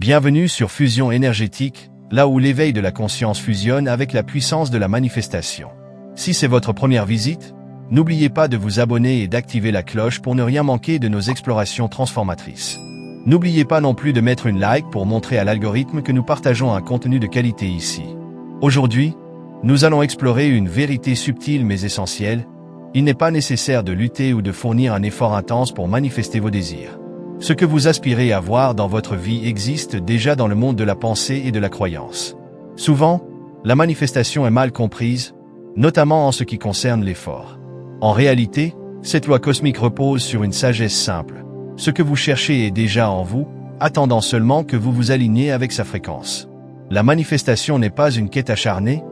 Bienvenue sur Fusion énergétique, là où l'éveil de la conscience fusionne avec la puissance de la manifestation. Si c'est votre première visite, n'oubliez pas de vous abonner et d'activer la cloche pour ne rien manquer de nos explorations transformatrices. N'oubliez pas non plus de mettre une like pour montrer à l'algorithme que nous partageons un contenu de qualité ici. Aujourd'hui, nous allons explorer une vérité subtile mais essentielle. Il n'est pas nécessaire de lutter ou de fournir un effort intense pour manifester vos désirs. Ce que vous aspirez à voir dans votre vie existe déjà dans le monde de la pensée et de la croyance. Souvent, la manifestation est mal comprise, notamment en ce qui concerne l'effort. En réalité, cette loi cosmique repose sur une sagesse simple. Ce que vous cherchez est déjà en vous, attendant seulement que vous vous aligniez avec sa fréquence. La manifestation n'est pas une quête acharnée,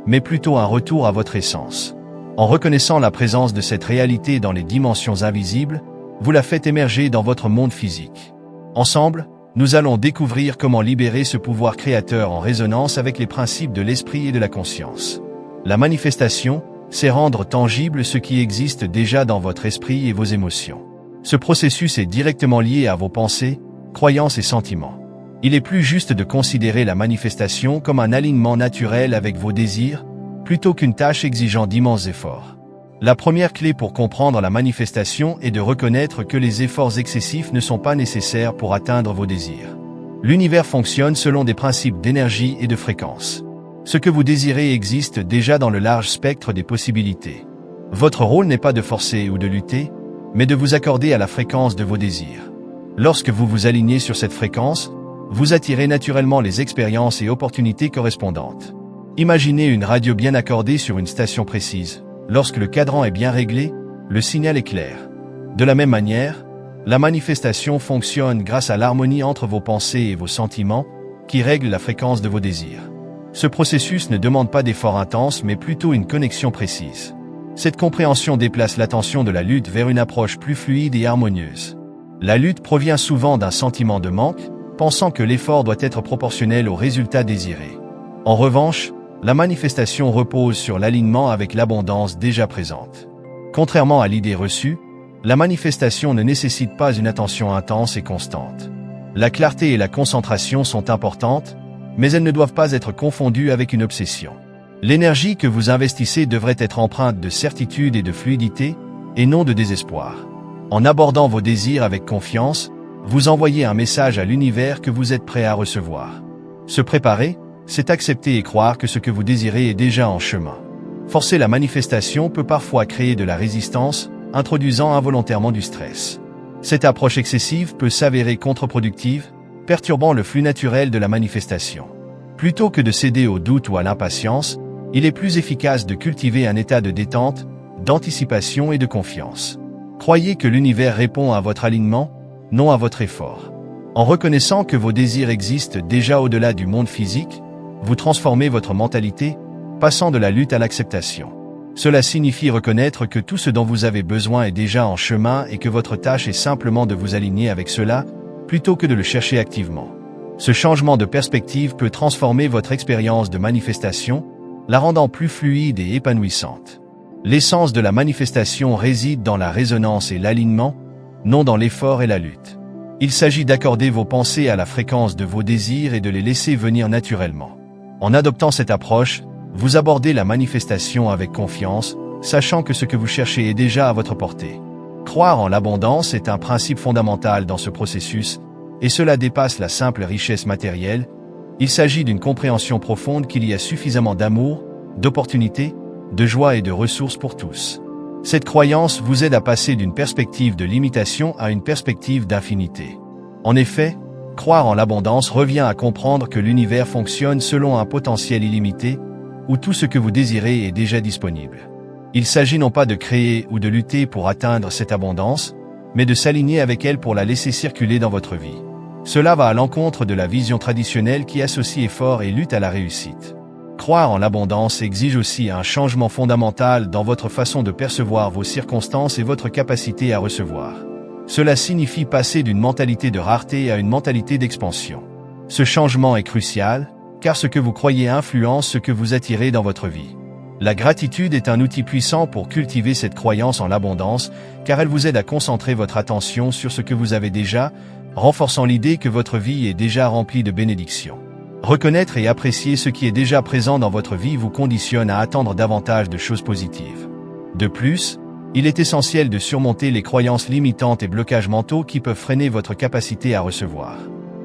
mais plutôt un retour à votre essence. En reconnaissant la présence de cette réalité dans les dimensions invisibles, vous la faites émerger dans votre monde physique. Ensemble, nous allons découvrir comment libérer ce pouvoir créateur en résonance avec les principes de l'esprit et de la conscience. La manifestation, c'est rendre tangible ce qui existe déjà dans votre esprit et vos émotions. Ce processus est directement lié à vos pensées, croyances et sentiments. Il est plus juste de considérer la manifestation comme un alignement naturel avec vos désirs, plutôt qu'une tâche exigeant d'immenses efforts. La première clé pour comprendre la manifestation est de reconnaître que les efforts excessifs ne sont pas nécessaires pour atteindre vos désirs. L'univers fonctionne selon des principes d'énergie et de fréquence. Ce que vous désirez existe déjà dans le large spectre des possibilités. Votre rôle n'est pas de forcer ou de lutter, mais de vous accorder à la fréquence de vos désirs. Lorsque vous vous alignez sur cette fréquence, vous attirez naturellement les expériences et opportunités correspondantes. Imaginez une radio bien accordée sur une station précise. Lorsque le cadran est bien réglé, le signal est clair. De la même manière, la manifestation fonctionne grâce à l'harmonie entre vos pensées et vos sentiments, qui règle la fréquence de vos désirs. Ce processus ne demande pas d'effort intense mais plutôt une connexion précise. Cette compréhension déplace l'attention de la lutte vers une approche plus fluide et harmonieuse. La lutte provient souvent d'un sentiment de manque, pensant que l'effort doit être proportionnel au résultat désiré. En revanche, la manifestation repose sur l'alignement avec l'abondance déjà présente. Contrairement à l'idée reçue, la manifestation ne nécessite pas une attention intense et constante. La clarté et la concentration sont importantes, mais elles ne doivent pas être confondues avec une obsession. L'énergie que vous investissez devrait être empreinte de certitude et de fluidité, et non de désespoir. En abordant vos désirs avec confiance, vous envoyez un message à l'univers que vous êtes prêt à recevoir. Se préparer, c'est accepter et croire que ce que vous désirez est déjà en chemin. Forcer la manifestation peut parfois créer de la résistance, introduisant involontairement du stress. Cette approche excessive peut s'avérer contre-productive, perturbant le flux naturel de la manifestation. Plutôt que de céder au doute ou à l'impatience, il est plus efficace de cultiver un état de détente, d'anticipation et de confiance. Croyez que l'univers répond à votre alignement, non à votre effort. En reconnaissant que vos désirs existent déjà au-delà du monde physique, vous transformez votre mentalité, passant de la lutte à l'acceptation. Cela signifie reconnaître que tout ce dont vous avez besoin est déjà en chemin et que votre tâche est simplement de vous aligner avec cela, plutôt que de le chercher activement. Ce changement de perspective peut transformer votre expérience de manifestation, la rendant plus fluide et épanouissante. L'essence de la manifestation réside dans la résonance et l'alignement, non dans l'effort et la lutte. Il s'agit d'accorder vos pensées à la fréquence de vos désirs et de les laisser venir naturellement. En adoptant cette approche, vous abordez la manifestation avec confiance, sachant que ce que vous cherchez est déjà à votre portée. Croire en l'abondance est un principe fondamental dans ce processus, et cela dépasse la simple richesse matérielle. Il s'agit d'une compréhension profonde qu'il y a suffisamment d'amour, d'opportunités, de joie et de ressources pour tous. Cette croyance vous aide à passer d'une perspective de limitation à une perspective d'infinité. En effet, croire en l'abondance revient à comprendre que l'univers fonctionne selon un potentiel illimité, où tout ce que vous désirez est déjà disponible. Il s'agit non pas de créer ou de lutter pour atteindre cette abondance, mais de s'aligner avec elle pour la laisser circuler dans votre vie. Cela va à l'encontre de la vision traditionnelle qui associe effort et lutte à la réussite. Croire en l'abondance exige aussi un changement fondamental dans votre façon de percevoir vos circonstances et votre capacité à recevoir. Cela signifie passer d'une mentalité de rareté à une mentalité d'expansion. Ce changement est crucial, car ce que vous croyez influence ce que vous attirez dans votre vie. La gratitude est un outil puissant pour cultiver cette croyance en l'abondance, car elle vous aide à concentrer votre attention sur ce que vous avez déjà, renforçant l'idée que votre vie est déjà remplie de bénédictions. Reconnaître et apprécier ce qui est déjà présent dans votre vie vous conditionne à attendre davantage de choses positives. De plus, il est essentiel de surmonter les croyances limitantes et blocages mentaux qui peuvent freiner votre capacité à recevoir.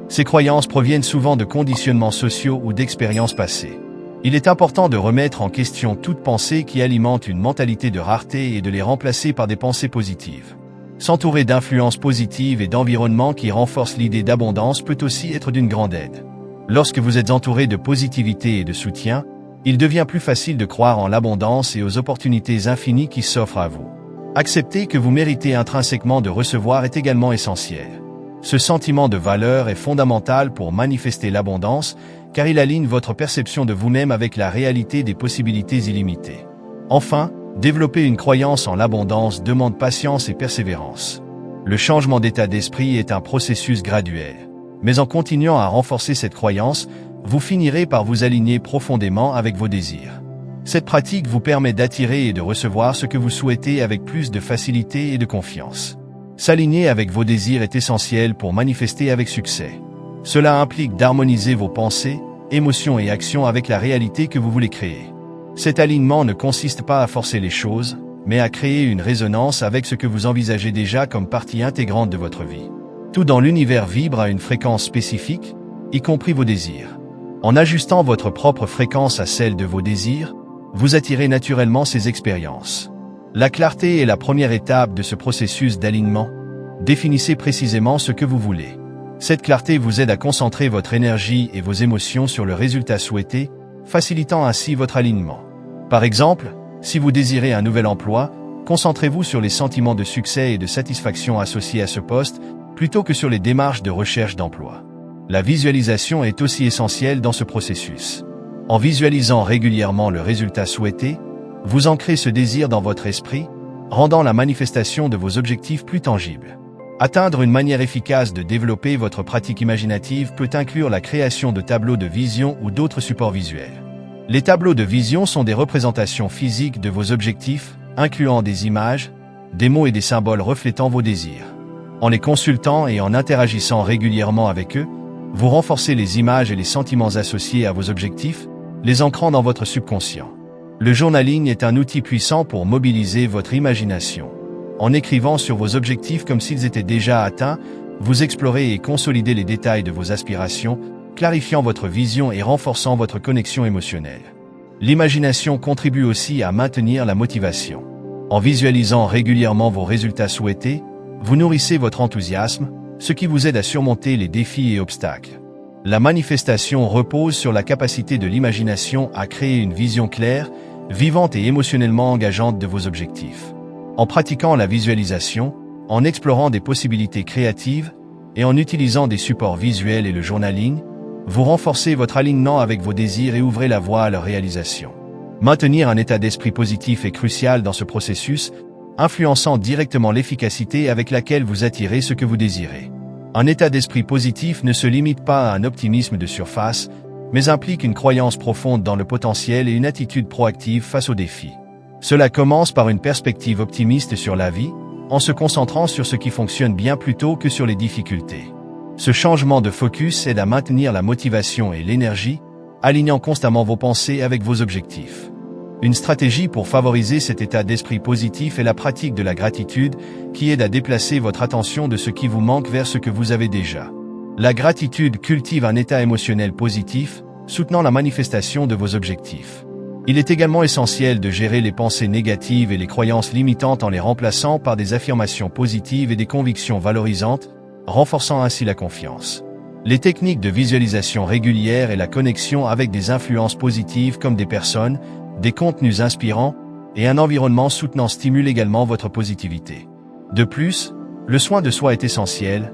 Ces croyances proviennent souvent de conditionnements sociaux ou d'expériences passées. Il est important de remettre en question toute pensée qui alimente une mentalité de rareté et de les remplacer par des pensées positives. S'entourer d'influences positives et d'environnements qui renforcent l'idée d'abondance peut aussi être d'une grande aide. Lorsque vous êtes entouré de positivité et de soutien, il devient plus facile de croire en l'abondance et aux opportunités infinies qui s'offrent à vous. Accepter que vous méritez intrinsèquement de recevoir est également essentiel. Ce sentiment de valeur est fondamental pour manifester l'abondance, car il aligne votre perception de vous-même avec la réalité des possibilités illimitées. Enfin, développer une croyance en l'abondance demande patience et persévérance. Le changement d'état d'esprit est un processus graduel. Mais en continuant à renforcer cette croyance, vous finirez par vous aligner profondément avec vos désirs. Cette pratique vous permet d'attirer et de recevoir ce que vous souhaitez avec plus de facilité et de confiance. S'aligner avec vos désirs est essentiel pour manifester avec succès. Cela implique d'harmoniser vos pensées, émotions et actions avec la réalité que vous voulez créer. Cet alignement ne consiste pas à forcer les choses, mais à créer une résonance avec ce que vous envisagez déjà comme partie intégrante de votre vie. Tout dans l'univers vibre à une fréquence spécifique, y compris vos désirs. En ajustant votre propre fréquence à celle de vos désirs, vous attirez naturellement ces expériences. La clarté est la première étape de ce processus d'alignement. Définissez précisément ce que vous voulez. Cette clarté vous aide à concentrer votre énergie et vos émotions sur le résultat souhaité, facilitant ainsi votre alignement. Par exemple, si vous désirez un nouvel emploi, concentrez-vous sur les sentiments de succès et de satisfaction associés à ce poste, plutôt que sur les démarches de recherche d'emploi. La visualisation est aussi essentielle dans ce processus. En visualisant régulièrement le résultat souhaité, vous ancrez ce désir dans votre esprit, rendant la manifestation de vos objectifs plus tangible. Atteindre une manière efficace de développer votre pratique imaginative peut inclure la création de tableaux de vision ou d'autres supports visuels. Les tableaux de vision sont des représentations physiques de vos objectifs, incluant des images, des mots et des symboles reflétant vos désirs. En les consultant et en interagissant régulièrement avec eux, vous renforcez les images et les sentiments associés à vos objectifs, les ancrant dans votre subconscient. Le journaling est un outil puissant pour mobiliser votre imagination. En écrivant sur vos objectifs comme s'ils étaient déjà atteints, vous explorez et consolidez les détails de vos aspirations, clarifiant votre vision et renforçant votre connexion émotionnelle. L'imagination contribue aussi à maintenir la motivation. En visualisant régulièrement vos résultats souhaités, vous nourrissez votre enthousiasme, ce qui vous aide à surmonter les défis et obstacles. La manifestation repose sur la capacité de l'imagination à créer une vision claire, vivante et émotionnellement engageante de vos objectifs. En pratiquant la visualisation, en explorant des possibilités créatives et en utilisant des supports visuels et le journaling, vous renforcez votre alignement avec vos désirs et ouvrez la voie à leur réalisation. Maintenir un état d'esprit positif est crucial dans ce processus, influençant directement l'efficacité avec laquelle vous attirez ce que vous désirez. Un état d'esprit positif ne se limite pas à un optimisme de surface, mais implique une croyance profonde dans le potentiel et une attitude proactive face aux défis. Cela commence par une perspective optimiste sur la vie, en se concentrant sur ce qui fonctionne bien plutôt que sur les difficultés. Ce changement de focus aide à maintenir la motivation et l'énergie, alignant constamment vos pensées avec vos objectifs. Une stratégie pour favoriser cet état d'esprit positif est la pratique de la gratitude, qui aide à déplacer votre attention de ce qui vous manque vers ce que vous avez déjà. La gratitude cultive un état émotionnel positif, soutenant la manifestation de vos objectifs. Il est également essentiel de gérer les pensées négatives et les croyances limitantes en les remplaçant par des affirmations positives et des convictions valorisantes, renforçant ainsi la confiance. Les techniques de visualisation régulière et la connexion avec des influences positives comme des personnes, des contenus inspirants et un environnement soutenant stimulent également votre positivité. De plus, le soin de soi est essentiel.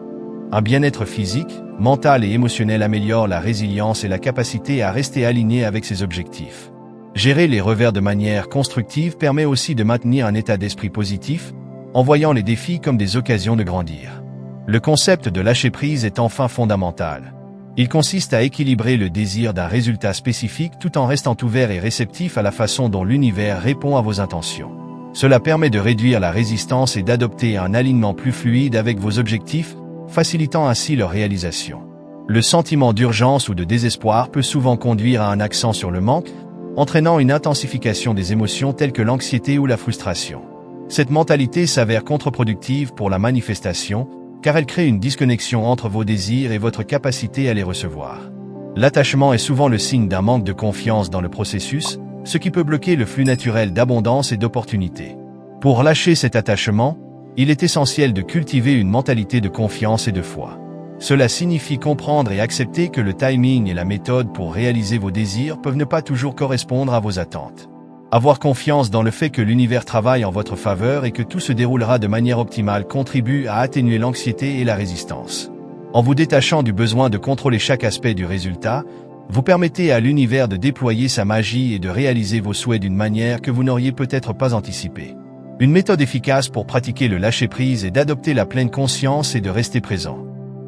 Un bien-être physique, mental et émotionnel améliore la résilience et la capacité à rester aligné avec ses objectifs. Gérer les revers de manière constructive permet aussi de maintenir un état d'esprit positif, en voyant les défis comme des occasions de grandir. Le concept de lâcher prise est enfin fondamental. Il consiste à équilibrer le désir d'un résultat spécifique tout en restant ouvert et réceptif à la façon dont l'univers répond à vos intentions. Cela permet de réduire la résistance et d'adopter un alignement plus fluide avec vos objectifs, facilitant ainsi leur réalisation. Le sentiment d'urgence ou de désespoir peut souvent conduire à un accent sur le manque, entraînant une intensification des émotions telles que l'anxiété ou la frustration. Cette mentalité s'avère contre-productive pour la manifestation, car elle crée une disconnexion entre vos désirs et votre capacité à les recevoir. L'attachement est souvent le signe d'un manque de confiance dans le processus, ce qui peut bloquer le flux naturel d'abondance et d'opportunités. Pour lâcher cet attachement, il est essentiel de cultiver une mentalité de confiance et de foi. Cela signifie comprendre et accepter que le timing et la méthode pour réaliser vos désirs peuvent ne pas toujours correspondre à vos attentes. Avoir confiance dans le fait que l'univers travaille en votre faveur et que tout se déroulera de manière optimale contribue à atténuer l'anxiété et la résistance. En vous détachant du besoin de contrôler chaque aspect du résultat, vous permettez à l'univers de déployer sa magie et de réaliser vos souhaits d'une manière que vous n'auriez peut-être pas anticipée. Une méthode efficace pour pratiquer le lâcher-prise est d'adopter la pleine conscience et de rester présent.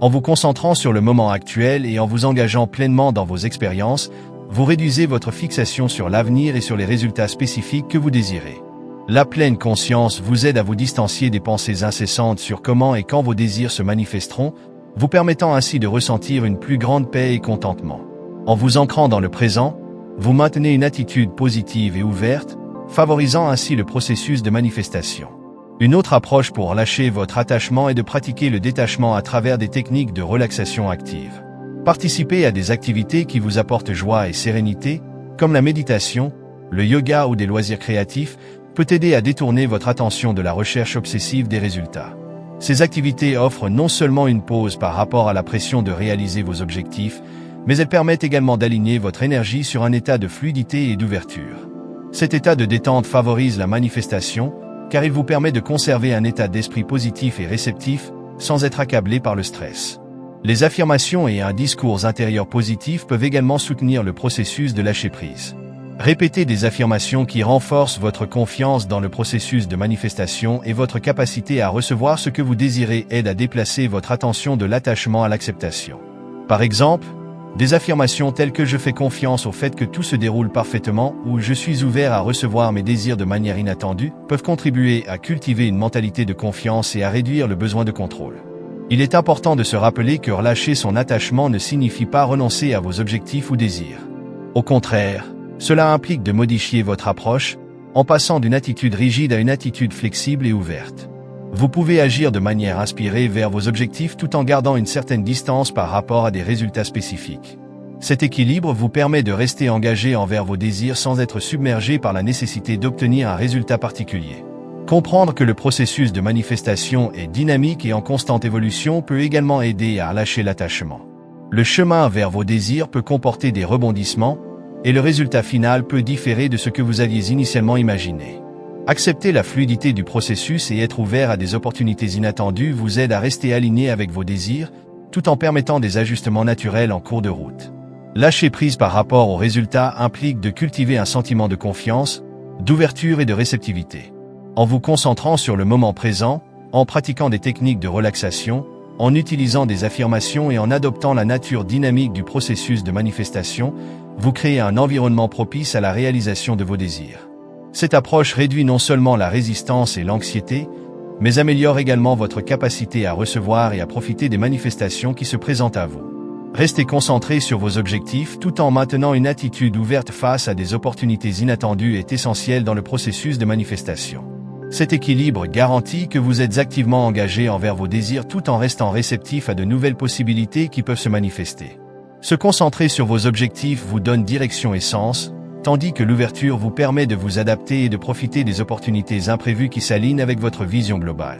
En vous concentrant sur le moment actuel et en vous engageant pleinement dans vos expériences, vous réduisez votre fixation sur l'avenir et sur les résultats spécifiques que vous désirez. La pleine conscience vous aide à vous distancier des pensées incessantes sur comment et quand vos désirs se manifesteront, vous permettant ainsi de ressentir une plus grande paix et contentement. En vous ancrant dans le présent, vous maintenez une attitude positive et ouverte, favorisant ainsi le processus de manifestation. Une autre approche pour lâcher votre attachement est de pratiquer le détachement à travers des techniques de relaxation active. Participer à des activités qui vous apportent joie et sérénité, comme la méditation, le yoga ou des loisirs créatifs, peut aider à détourner votre attention de la recherche obsessive des résultats. Ces activités offrent non seulement une pause par rapport à la pression de réaliser vos objectifs, mais elles permettent également d'aligner votre énergie sur un état de fluidité et d'ouverture. Cet état de détente favorise la manifestation, car il vous permet de conserver un état d'esprit positif et réceptif, sans être accablé par le stress. Les affirmations et un discours intérieur positif peuvent également soutenir le processus de lâcher-prise. Répétez des affirmations qui renforcent votre confiance dans le processus de manifestation et votre capacité à recevoir ce que vous désirez aide à déplacer votre attention de l'attachement à l'acceptation. Par exemple, des affirmations telles que « je fais confiance au fait que tout se déroule parfaitement » ou « je suis ouvert à recevoir mes désirs de manière inattendue » peuvent contribuer à cultiver une mentalité de confiance et à réduire le besoin de contrôle. Il est important de se rappeler que relâcher son attachement ne signifie pas renoncer à vos objectifs ou désirs. Au contraire, cela implique de modifier votre approche, en passant d'une attitude rigide à une attitude flexible et ouverte. Vous pouvez agir de manière inspirée vers vos objectifs tout en gardant une certaine distance par rapport à des résultats spécifiques. Cet équilibre vous permet de rester engagé envers vos désirs sans être submergé par la nécessité d'obtenir un résultat particulier. Comprendre que le processus de manifestation est dynamique et en constante évolution peut également aider à lâcher l'attachement. Le chemin vers vos désirs peut comporter des rebondissements, et le résultat final peut différer de ce que vous aviez initialement imaginé. Accepter la fluidité du processus et être ouvert à des opportunités inattendues vous aide à rester aligné avec vos désirs, tout en permettant des ajustements naturels en cours de route. Lâcher prise par rapport aux résultats implique de cultiver un sentiment de confiance, d'ouverture et de réceptivité. En vous concentrant sur le moment présent, en pratiquant des techniques de relaxation, en utilisant des affirmations et en adoptant la nature dynamique du processus de manifestation, vous créez un environnement propice à la réalisation de vos désirs. Cette approche réduit non seulement la résistance et l'anxiété, mais améliore également votre capacité à recevoir et à profiter des manifestations qui se présentent à vous. Restez concentré sur vos objectifs tout en maintenant une attitude ouverte face à des opportunités inattendues est essentiel dans le processus de manifestation. Cet équilibre garantit que vous êtes activement engagé envers vos désirs tout en restant réceptif à de nouvelles possibilités qui peuvent se manifester. Se concentrer sur vos objectifs vous donne direction et sens, tandis que l'ouverture vous permet de vous adapter et de profiter des opportunités imprévues qui s'alignent avec votre vision globale.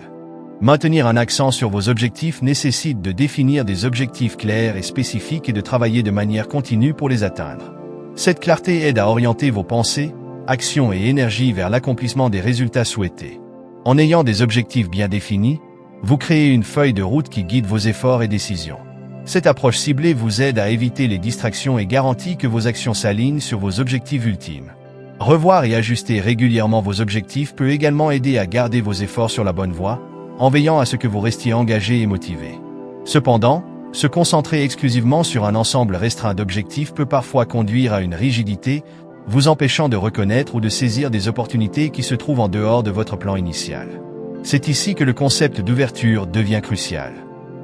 Maintenir un accent sur vos objectifs nécessite de définir des objectifs clairs et spécifiques et de travailler de manière continue pour les atteindre. Cette clarté aide à orienter vos pensées, actions et énergie vers l'accomplissement des résultats souhaités. En ayant des objectifs bien définis, vous créez une feuille de route qui guide vos efforts et décisions. Cette approche ciblée vous aide à éviter les distractions et garantit que vos actions s'alignent sur vos objectifs ultimes. Revoir et ajuster régulièrement vos objectifs peut également aider à garder vos efforts sur la bonne voie, en veillant à ce que vous restiez engagé et motivé. Cependant, se concentrer exclusivement sur un ensemble restreint d'objectifs peut parfois conduire à une rigidité, vous empêchant de reconnaître ou de saisir des opportunités qui se trouvent en dehors de votre plan initial. C'est ici que le concept d'ouverture devient crucial.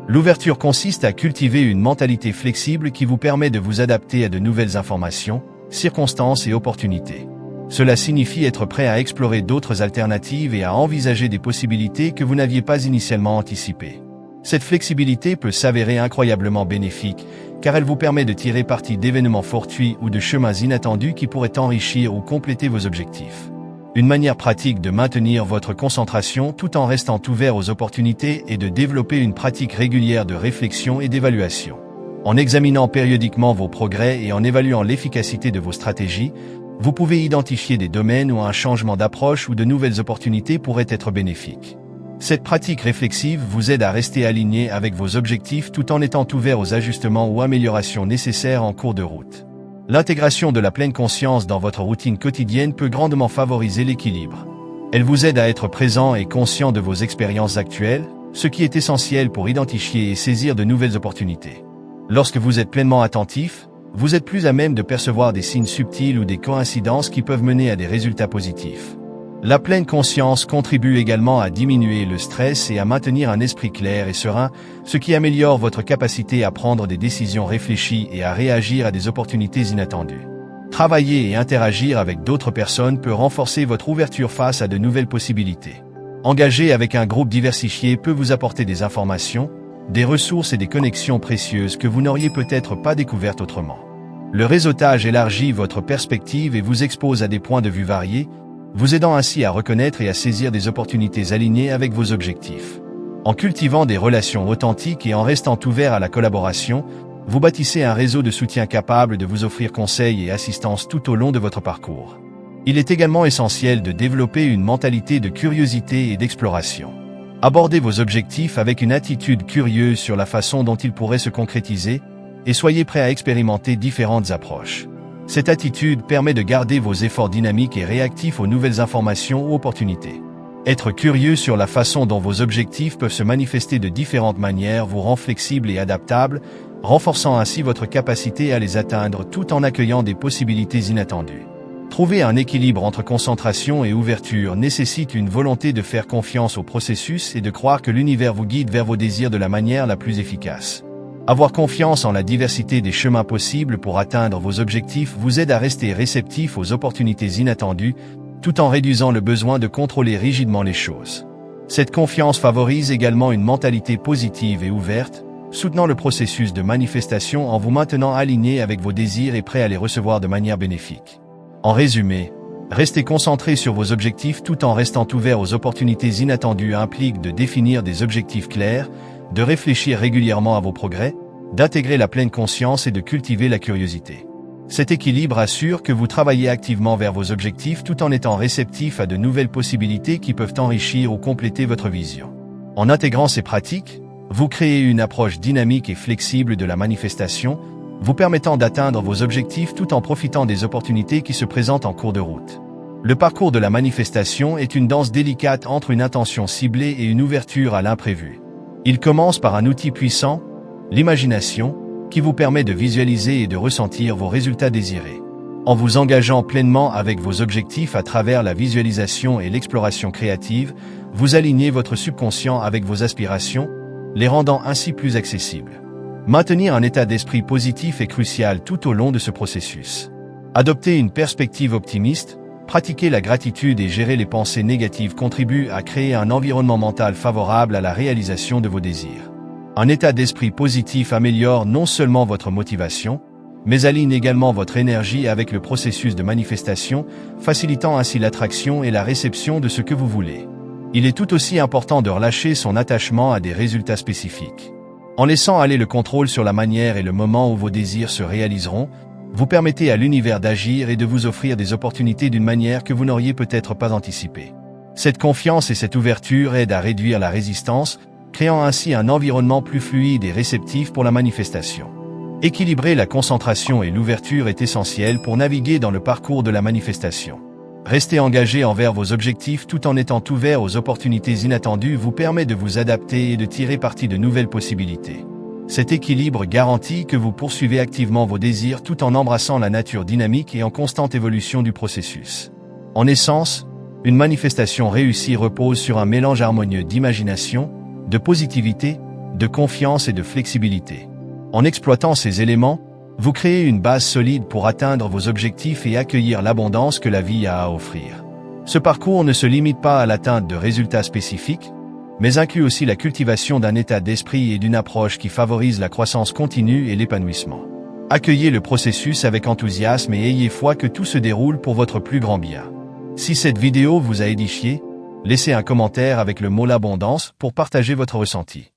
L'ouverture consiste à cultiver une mentalité flexible qui vous permet de vous adapter à de nouvelles informations, circonstances et opportunités. Cela signifie être prêt à explorer d'autres alternatives et à envisager des possibilités que vous n'aviez pas initialement anticipées. Cette flexibilité peut s'avérer incroyablement bénéfique, car elle vous permet de tirer parti d'événements fortuits ou de chemins inattendus qui pourraient enrichir ou compléter vos objectifs. Une manière pratique de maintenir votre concentration tout en restant ouvert aux opportunités est de développer une pratique régulière de réflexion et d'évaluation. En examinant périodiquement vos progrès et en évaluant l'efficacité de vos stratégies, vous pouvez identifier des domaines où un changement d'approche ou de nouvelles opportunités pourraient être bénéfiques. Cette pratique réflexive vous aide à rester aligné avec vos objectifs tout en étant ouvert aux ajustements ou améliorations nécessaires en cours de route. L'intégration de la pleine conscience dans votre routine quotidienne peut grandement favoriser l'équilibre. Elle vous aide à être présent et conscient de vos expériences actuelles, ce qui est essentiel pour identifier et saisir de nouvelles opportunités. Lorsque vous êtes pleinement attentif, vous êtes plus à même de percevoir des signes subtils ou des coïncidences qui peuvent mener à des résultats positifs. La pleine conscience contribue également à diminuer le stress et à maintenir un esprit clair et serein, ce qui améliore votre capacité à prendre des décisions réfléchies et à réagir à des opportunités inattendues. Travailler et interagir avec d'autres personnes peut renforcer votre ouverture face à de nouvelles possibilités. Engager avec un groupe diversifié peut vous apporter des informations, des ressources et des connexions précieuses que vous n'auriez peut-être pas découvertes autrement. Le réseautage élargit votre perspective et vous expose à des points de vue variés, vous aidant ainsi à reconnaître et à saisir des opportunités alignées avec vos objectifs. En cultivant des relations authentiques et en restant ouvert à la collaboration, vous bâtissez un réseau de soutien capable de vous offrir conseils et assistance tout au long de votre parcours. Il est également essentiel de développer une mentalité de curiosité et d'exploration. Abordez vos objectifs avec une attitude curieuse sur la façon dont ils pourraient se concrétiser, et soyez prêt à expérimenter différentes approches. Cette attitude permet de garder vos efforts dynamiques et réactifs aux nouvelles informations ou opportunités. Être curieux sur la façon dont vos objectifs peuvent se manifester de différentes manières vous rend flexible et adaptable, renforçant ainsi votre capacité à les atteindre tout en accueillant des possibilités inattendues. Trouver un équilibre entre concentration et ouverture nécessite une volonté de faire confiance au processus et de croire que l'univers vous guide vers vos désirs de la manière la plus efficace. Avoir confiance en la diversité des chemins possibles pour atteindre vos objectifs vous aide à rester réceptif aux opportunités inattendues, tout en réduisant le besoin de contrôler rigidement les choses. Cette confiance favorise également une mentalité positive et ouverte, soutenant le processus de manifestation en vous maintenant aligné avec vos désirs et prêt à les recevoir de manière bénéfique. En résumé, rester concentré sur vos objectifs tout en restant ouvert aux opportunités inattendues implique de définir des objectifs clairs, de réfléchir régulièrement à vos progrès, d'intégrer la pleine conscience et de cultiver la curiosité. Cet équilibre assure que vous travaillez activement vers vos objectifs tout en étant réceptif à de nouvelles possibilités qui peuvent enrichir ou compléter votre vision. En intégrant ces pratiques, vous créez une approche dynamique et flexible de la manifestation, vous permettant d'atteindre vos objectifs tout en profitant des opportunités qui se présentent en cours de route. Le parcours de la manifestation est une danse délicate entre une intention ciblée et une ouverture à l'imprévu. Il commence par un outil puissant, l'imagination, qui vous permet de visualiser et de ressentir vos résultats désirés. En vous engageant pleinement avec vos objectifs à travers la visualisation et l'exploration créative, vous alignez votre subconscient avec vos aspirations, les rendant ainsi plus accessibles. Maintenir un état d'esprit positif est crucial tout au long de ce processus. Adopter une perspective optimiste, pratiquer la gratitude et gérer les pensées négatives contribuent à créer un environnement mental favorable à la réalisation de vos désirs. Un état d'esprit positif améliore non seulement votre motivation, mais aligne également votre énergie avec le processus de manifestation, facilitant ainsi l'attraction et la réception de ce que vous voulez. Il est tout aussi important de relâcher son attachement à des résultats spécifiques. En laissant aller le contrôle sur la manière et le moment où vos désirs se réaliseront, vous permettez à l'univers d'agir et de vous offrir des opportunités d'une manière que vous n'auriez peut-être pas anticipée. Cette confiance et cette ouverture aident à réduire la résistance, créant ainsi un environnement plus fluide et réceptif pour la manifestation. Équilibrer la concentration et l'ouverture est essentiel pour naviguer dans le parcours de la manifestation. Rester engagé envers vos objectifs tout en étant ouvert aux opportunités inattendues vous permet de vous adapter et de tirer parti de nouvelles possibilités. Cet équilibre garantit que vous poursuivez activement vos désirs tout en embrassant la nature dynamique et en constante évolution du processus. En essence, une manifestation réussie repose sur un mélange harmonieux d'imagination, de positivité, de confiance et de flexibilité. En exploitant ces éléments, vous créez une base solide pour atteindre vos objectifs et accueillir l'abondance que la vie a à offrir. Ce parcours ne se limite pas à l'atteinte de résultats spécifiques, mais inclut aussi la cultivation d'un état d'esprit et d'une approche qui favorise la croissance continue et l'épanouissement. Accueillez le processus avec enthousiasme et ayez foi que tout se déroule pour votre plus grand bien. Si cette vidéo vous a édifié, laissez un commentaire avec le mot l'abondance pour partager votre ressenti.